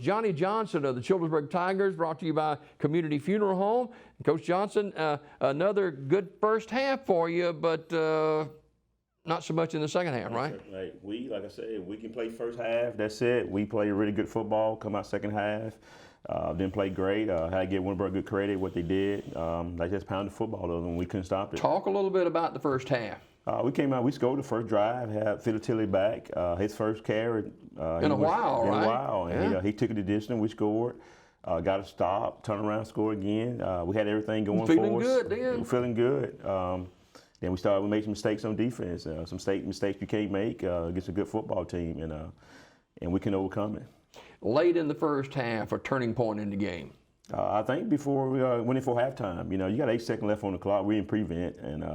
Johnny Johnson of the Childersburg Tigers, brought to you by Community Funeral Home. Coach Johnson, another good first half for you, but not so much in the second half, right? Like I said, we can play first half. That's it. We play really good football. Come out second half, didn't play great. Had to give Winterburg good credit what they did. They just pounded football though, and we couldn't stop it. Talk a little bit about the first half. We came out, we scored the first drive, had Tilly back, his first carry. In a while, right? In a while, and he took it the distance, we scored, got a stop, turned around, scored again. We had everything going for us. Feeling good then? Feeling good. Then we made some mistakes on defense, some mistakes you can't make against a good football team, and we can overcome it. Late in the first half, a turning point in the game. I think before we went in for halftime, you got 8 seconds left on the clock. We in prevent, and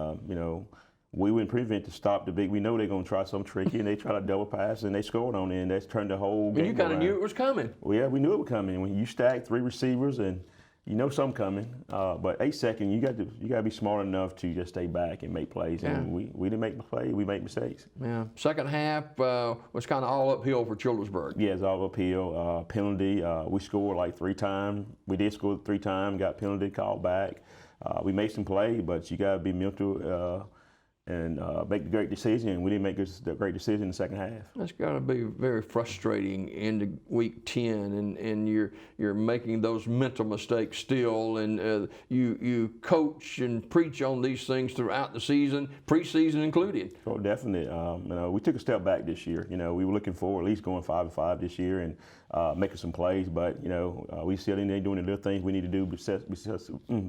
we went prevent to stop the big. We know they're going to try something tricky, and they try to double pass, and they scored on it, and that's turned the whole game. And you kind of knew it was coming. Well, yeah, we knew it was coming. When you stack 3 receivers, and you know something coming, but 8 seconds, you got to be smart enough to just stay back and make plays. Yeah. And we didn't make plays. We made mistakes. Yeah. Second half was kind of all uphill for Childersburg. Yeah, it's all uphill. Penalty. We scored like 3 times. We did score 3 times. Got penalty called back. We made some plays, but you got to be mental. And make the great decision. We didn't make the great decision in the second half. That's got to be very frustrating into week 10, and you're making those mental mistakes still, and you coach and preach on these things throughout the season, preseason included. Oh, definitely. We took a step back this year. We were looking for at least going 5-5 this year and making some plays, but we still in there doing the little things we need to do to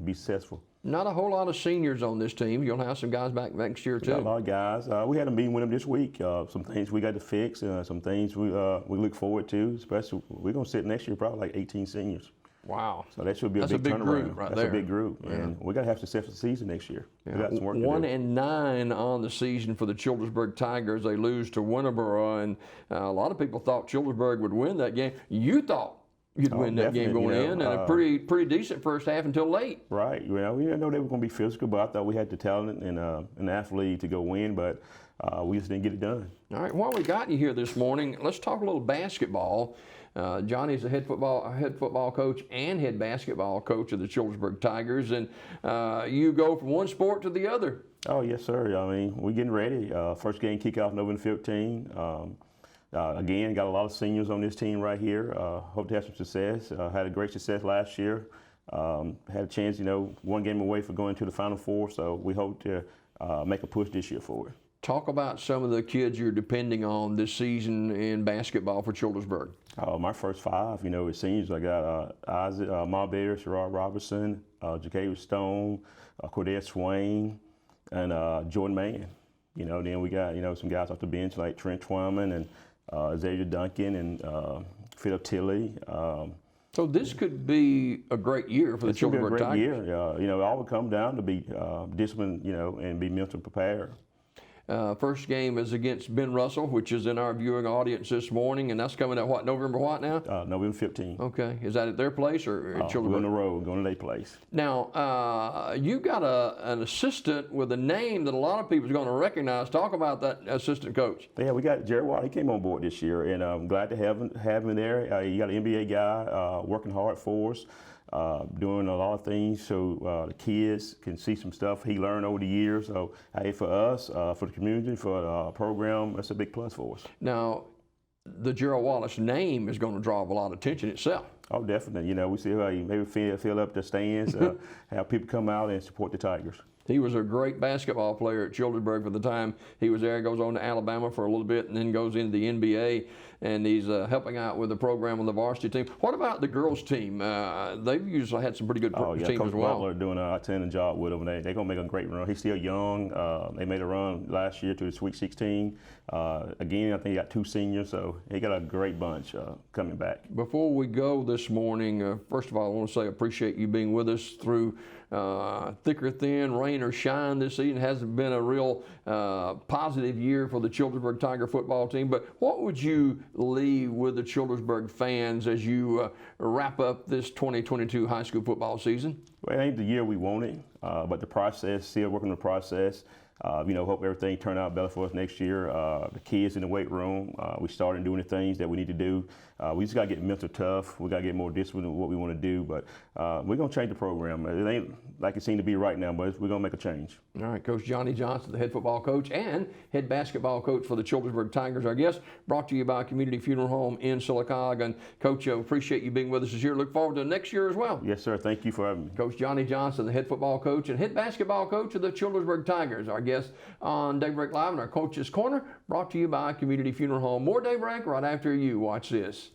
be successful. Not a whole lot of seniors on this team. You'll have some guys back next year too. We got a lot of guys. We had a meeting with them this week. Some things we got to fix, some things we look forward to. Especially, we're going to sit next year probably like 18 seniors. Wow. So that should be a big turnaround. Group right That's there. a big group, Yeah. and we got to have a successful season next year. Yeah. We got some work to do. 1-9 on the season for the Childersburg Tigers. They lose to Winterboro, and a lot of people thought Childersburg would win that game. You thought you'd win that game going in, and a pretty decent first half until late. Right. We didn't know they were going to be physical, but I thought we had the talent and an athlete to go win, but we just didn't get it done. All right. While we got you here this morning, let's talk a little basketball. Johnny's a head football coach and head basketball coach of the Childersburg Tigers, and you go from one sport to the other. Oh, yes, sir. I mean, we're getting ready. First game kickoff November 15. Again, got a lot of seniors on this team right here. Hope to have some success. Had a great success last year. Had a chance, one game away for going to the Final Four, so we hope to make a push this year forward. Talk about some of the kids you're depending on this season in basketball for Childersburg. My first 5, as seniors, I got Isaac Marbury, Sherrod Robertson, Ja'Kayla Stone, Cordell Swain, and Jordan Mann. Then we got, some guys off the bench like Trent Twyman and Xavier Duncan and Philip Tilley. So this could be a great year for the Childersburg Tigers. It could be a great year. It all would come down to be disciplined, and be mentally prepared. First game is against Ben Russell, which is in our viewing audience this morning, and that's coming at what, November what now? November 15. Okay. Is that at their place or at Childersburg? We're on the road, going to their place. Now, you got an assistant with a name that a lot of people are going to recognize. Talk about that assistant coach. Yeah, we got Jerry Watt. He came on board this year, and I'm glad to have him there. You got an NBA guy working hard for us. Doing a lot of things so the kids can see some stuff he learned over the years. So, hey, for us, for the community, for the program, that's a big plus for us. Now, the Gerald Wallace name is going to draw a lot of attention itself. Oh, definitely. We see how you maybe fill up the stands, have people come out and support the Tigers. He was a great basketball player at Childersburg for the time he was there. Goes on to Alabama for a little bit and then goes into the NBA, and he's helping out with the program on the varsity team. What about the girls team? They've usually had some pretty good teams Coach as well. Butler doing an outstanding job with them. They're going to make a great run. He's still young. They made a run last year to the Sweet 16. Again, I think he got 2 seniors, so he got a great bunch coming back. Before we go this morning, first of all, I want to say I appreciate you being with us through thick or thin, rain or shine this season. It hasn't been a real positive year for the Childersburg Tiger football team, but what would you leave with the Childersburg fans as you wrap up this 2022 high school football season? Well, it ain't the year we wanted, but the process, still working the process. Hope everything turn out better for us next year. The kids in the weight room, we started doing the things that we need to do. We just got to get mental tough. We got to get more disciplined in what we want to do. But we're going to change the program. It ain't like it seems to be right now, but we're going to make a change. All right, Coach Johnny Johnson, the head football coach and head basketball coach for the Childersburg Tigers, our guest, brought to you by Community Funeral Home in Sylacauga. And Coach, appreciate you being with us this year. Look forward to next year as well. Yes, sir. Thank you for having me. Coach Johnny Johnson, the head football coach and head basketball coach of the Childersburg Tigers, our guest on Daybreak Live and our Coach's Corner, brought to you by Community Funeral Home. More Daybreak right after you watch this.